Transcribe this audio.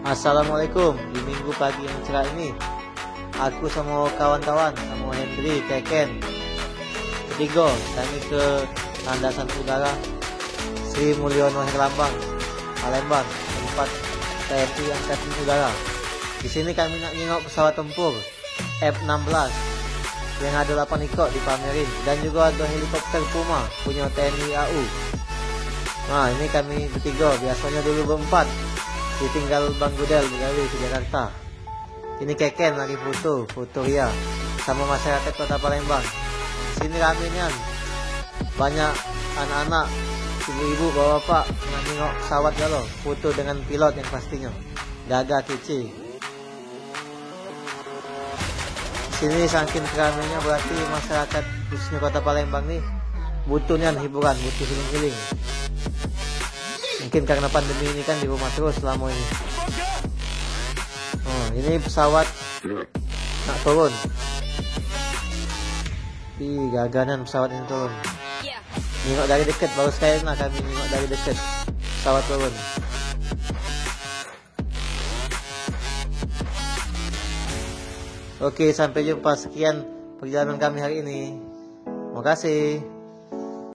Assalamualaikum. Di minggu pagi yang cerah ini, aku sama kawan-kawan, sama Hendri, Keken, Tigo, kami ke landasan udara Sri Mulyono Herlambang, Palembang, tempat TNI Angkatan Udara. Di sini kami nak nengok pesawat tempur F-16 yang ada 8 ikok dipamerin, dan juga ada helikopter Puma punya TNI AU. Nah, ini kami bertiga, biasanya dulu berempat, ditinggal Bang Gudel begawi ke Jakarta. Ini Keken lagi foto Ria sama masyarakat Kota Palembang. Sini rame-nya, banyak anak-anak, ibu-ibu, bapak-bapak nak nengok pesawat galau, foto dengan pilot yang pastinya gagah kece. Sini saking keramainya berarti masyarakat khususnya Kota Palembang nih butuhnya hiburan, butuh healing-healing. Mungkin karena pandemi ini kan di rumah terus selama ini. Ini pesawat nak turun. Gaganan pesawat ini turun. Nengok dari dekat, baru sekali lah kami nengok dari dekat pesawat turun. Oke, sampai jumpa. Sekian perjalanan kami hari ini. Terima kasih.